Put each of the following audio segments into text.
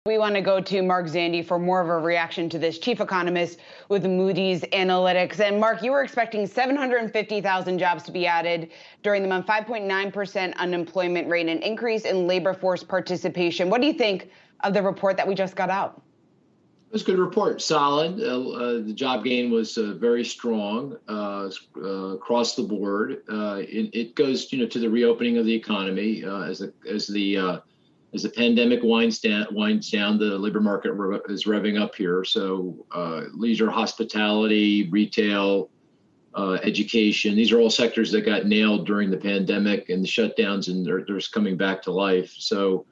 We want to go to Mark Zandi for more of a reaction to this, chief economist with Moody's Analytics. And Mark, you were expecting 750,000 jobs to be added during the month, 5.9% unemployment rate, an increase in labor force participation. What do you think of the report that we just got out? It was a good report, solid. The job gain was very strong across the board. It goes, to the reopening of the economy as the pandemic winds down, the labor market is revving up here. So leisure, hospitality, retail, education, these are all sectors that got nailed during the pandemic and the shutdowns, and they're just coming back to life. So,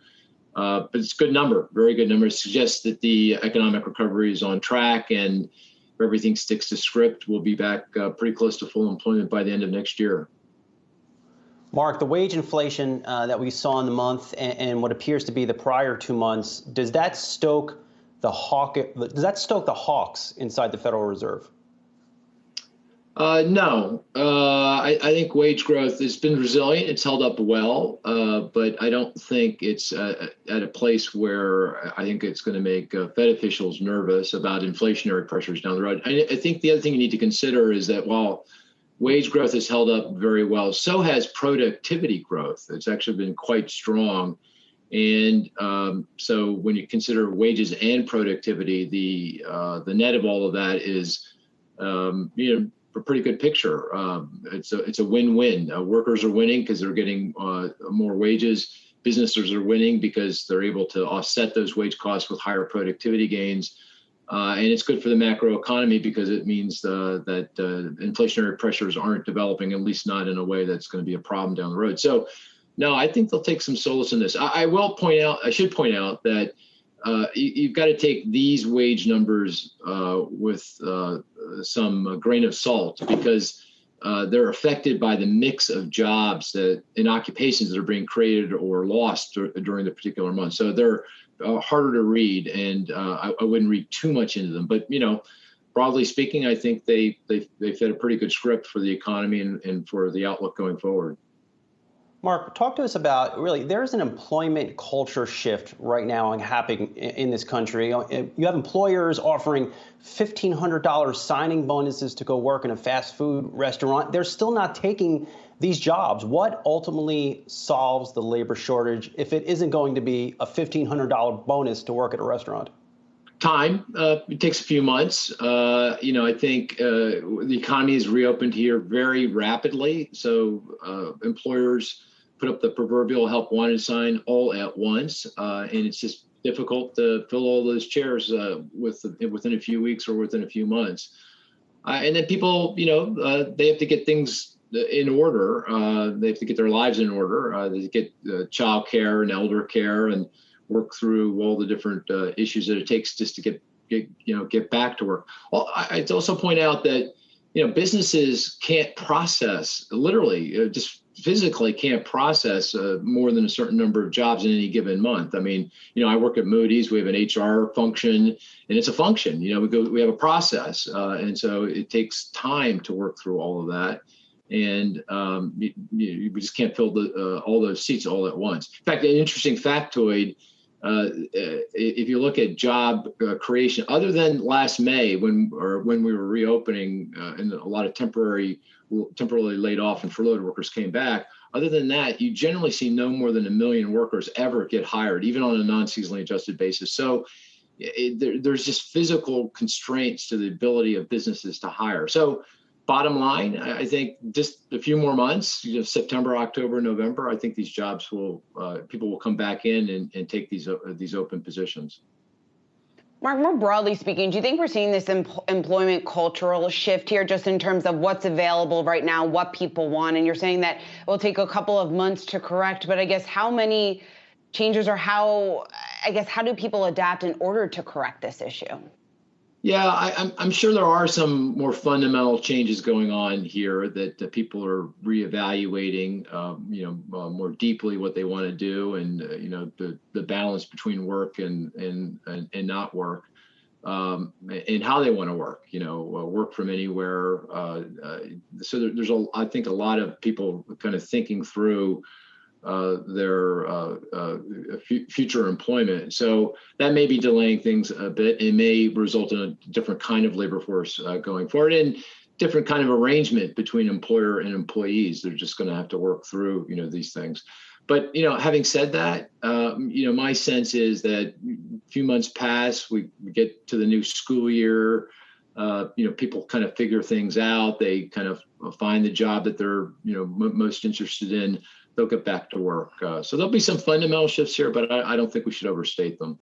but it's a good number, very good number. It suggests that the economic recovery is on track, and if everything sticks to script, we'll be back pretty close to full employment by the end of next year. Mark, the wage inflation that we saw in the month and what appears to be the prior 2 months, does that stoke the hawks inside the Federal Reserve? No. I think wage growth has been resilient. It's held up well, but I don't think it's at a place where I think it's going to make Fed officials nervous about inflationary pressures down the road. I think the other thing you need to consider is that while wage growth has held up very well, so has productivity growth. It's actually been quite strong. And so when you consider wages and productivity, the net of all of that is, a pretty good picture. It's a win-win. Workers are winning because they're getting more wages. Businesses are winning because they're able to offset those wage costs with higher productivity gains. And it's good for the macro economy because it means that inflationary pressures aren't developing, at least not in a way that's going to be a problem down the road. So, no, I think they'll take some solace in this. I should point out that you've got to take these wage numbers with some grain of salt because they're affected by the mix of jobs in occupations that are being created or lost during the particular month. So they're harder to read, and I wouldn't read too much into them. But broadly speaking, I think they fit a pretty good script for the economy and for the outlook going forward. Mark, talk to us about there's an employment culture shift right now happening in this country. You have employers offering $1,500 signing bonuses to go work in a fast food restaurant. They're still not taking these jobs. What ultimately solves the labor shortage if it isn't going to be a $1,500 bonus to work at a restaurant? Time. It takes a few months. I think the economy has reopened here very rapidly. So employers put up the proverbial help wanted sign all at once. And it's just difficult to fill all those chairs within a few weeks or within a few months. And then people, they have to get things in order. They have to get their lives in order. They get child care and elder care and work through all the different issues that it takes just to get back to work. Well, I'd also point out that businesses can't process, literally, just physically can't process more than a certain number of jobs in any given month. I mean, I work at Moody's. We have an HR function, and it's a function. We have a process, and so it takes time to work through all of that. And we just can't fill all those seats all at once. In fact, an interesting factoid. If you look at job creation, other than last May when we were reopening and a lot of temporarily laid off and furloughed workers came back, other than that, you generally see no more than 1 million workers ever get hired, even on a non-seasonally adjusted basis. So there's just physical constraints to the ability of businesses to hire. So bottom line, I think just a few more months, September, October, November, I think these jobs people will come back in and take these open positions. Mark, more broadly speaking, do you think we're seeing this employment cultural shift here just in terms of what's available right now, what people want? And you're saying that it will take a couple of months to correct, but I guess how many changes or how do people adapt in order to correct this issue? Yeah, I'm sure there are some more fundamental changes going on here that people are reevaluating, more deeply what they want to do, and the balance between work and not work, and how they want to work. Work from anywhere. So there's I think a lot of people kind of thinking through their future employment. So that may be delaying things a bit. It may result in a different kind of labor force going forward, and different kind of arrangement between employer and employees. They're just going to have to work through, these things. But, having said that, my sense is that a few months pass, we get to the new school year, people kind of figure things out. They kind of find the job that they're, most interested in. They'll get back to work. So there'll be some fundamental shifts here, but I don't think we should overstate them.